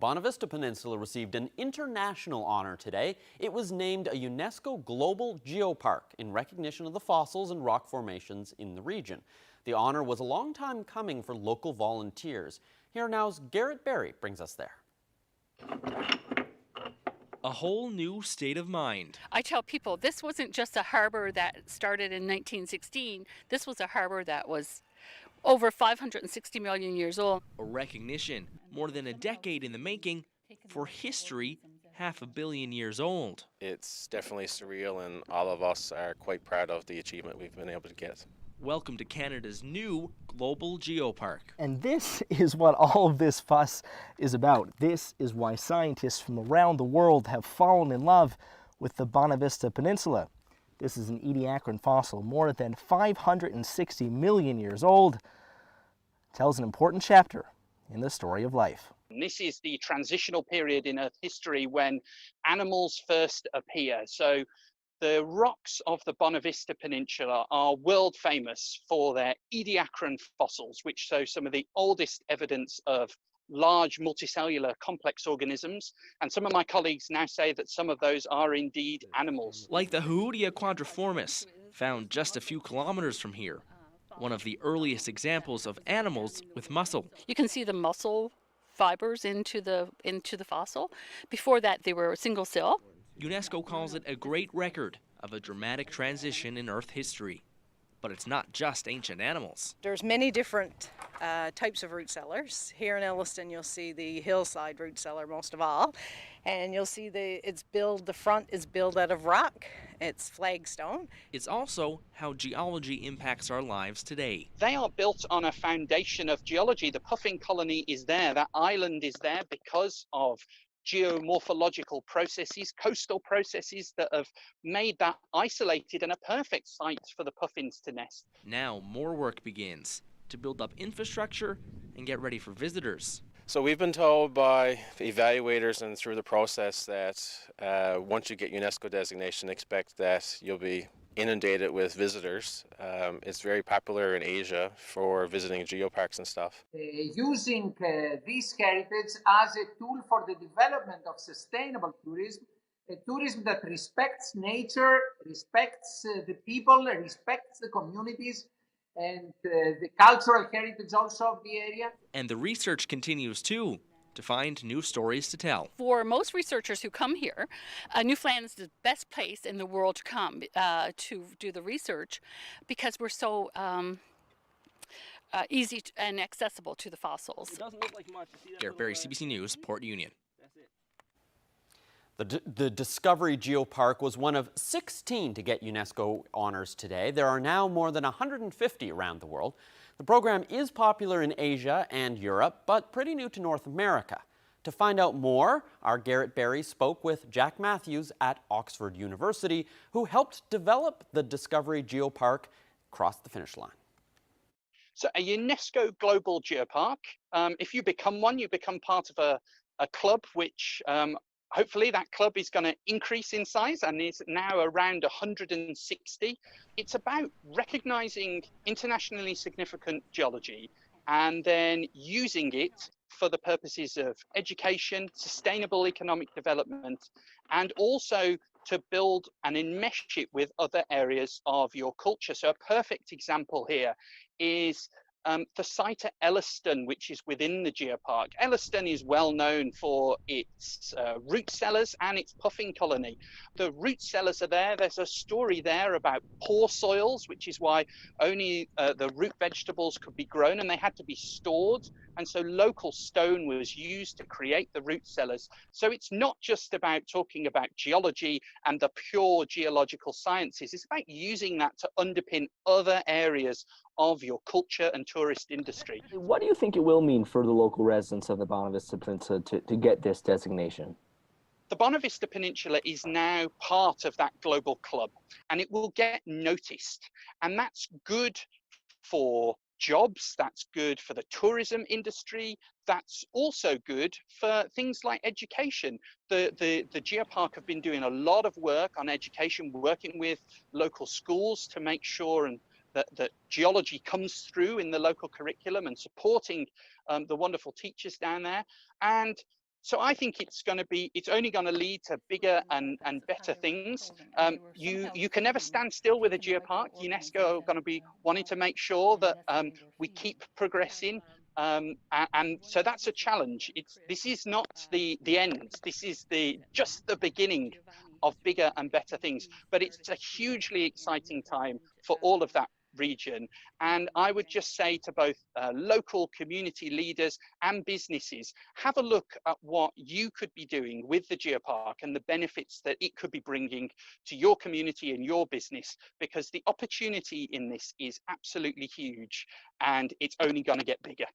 Bonavista Peninsula received an international honor today. It was named a UNESCO Global Geopark in recognition of the fossils and rock formations in the region. The honor was a long time coming for local volunteers. Here now's Garrett brings us there. A whole new state of mind. I tell people this wasn't just a harbor that started in 1916. This was a harbor that was over 560 million years old. A recognition more than a decade in the making for history half a billion years old. It's definitely surreal, and all of us are quite proud of the achievement we've been able to get. Welcome to Canada's new Global Geopark. And this is what all of this fuss is about. This is why scientists from around the world have fallen in love with the Bonavista Peninsula. This is an Ediacaran fossil more than 560 million years old. It tells an important chapter in the story of life. This is the transitional period in Earth history when animals first appear. So the rocks of the Bonavista Peninsula are world famous for their Ediacaran fossils, which show some of the oldest evidence of large multicellular complex organisms, and some of my colleagues now say that some of those are indeed animals. Like the Hoodia quadriformis, found just a few kilometers from here, one of the earliest examples of animals with muscle. You can see the muscle fibers into the fossil. Before that, they were single cell. UNESCO calls it a great record of a dramatic transition in Earth history. But it's not just ancient animals. There's many different types of root cellars. Here in Elliston, you'll see the hillside root cellar most of all, and you'll see the front is built out of rock. It's flagstone. It's also how geology impacts our lives today. They are built on a foundation of geology. The puffin colony is there. That island is there because of geomorphological processes, coastal processes that have made that isolated and a perfect site for the puffins to nest. Now more work begins to build up infrastructure and get ready for visitors. So we've been told by evaluators and through the process that once you get UNESCO designation, expect that you'll be inundated with visitors. It's very popular in Asia for visiting geoparks and stuff. Using this heritage as a tool for the development of sustainable tourism, a tourism that respects nature, respects the people, respects the communities, and the cultural heritage also of the area. And the research continues too, to find new stories to tell. For most researchers who come here, Newfoundland is the best place in the world to come to do the research because we're so easy and accessible to the fossils. It doesn't look like much. Garrett, CBC News, Port Union. The Discovery Geopark was one of 16 to get UNESCO honors today. There are now more than 150 around the world. The program is popular in Asia and Europe, but pretty new to North America. To find out more, our Garrett spoke with Jack Matthews at Oxford University, who helped develop the Discovery Geopark across the finish line. So a UNESCO Global Geopark, if you become one, you become part of a club which hopefully that club is going to increase in size and is now around 160. It's about recognizing internationally significant geology and then using it for the purposes of education, sustainable economic development, and also to build and enmesh it with other areas of your culture. So a perfect example here is the site at Elliston, which is within the geopark. Elliston is well known for its root cellars and its puffin colony. The root cellars are there. There's a story there about poor soils, which is why only the root vegetables could be grown and they had to be stored. And so local stone was used to create the root cellars. So it's not just about talking about geology and the pure geological sciences. It's about using that to underpin other areas of your culture and tourist industry. What do you think it will mean for the local residents of the Bonavista Peninsula to get this designation? The Bonavista Peninsula is now part of that global club and it will get noticed. And that's good for jobs, that's good for the tourism industry, that's also good for things like education. The Geopark have been doing a lot of work on education, working with local schools to make sure that geology comes through in the local curriculum and supporting the wonderful teachers down there. And So I think it's only going to lead to bigger and better things. You can never stand still with a geopark. UNESCO are going to be wanting to make sure that we keep progressing. And so that's a challenge. This is not the end. This is just the beginning of bigger and better things. But it's a hugely exciting time for all of that region. And I would just say to both local community leaders and businesses, have a look at what you could be doing with the geopark and the benefits that it could be bringing to your community and your business, because the opportunity in this is absolutely huge and it's only going to get bigger.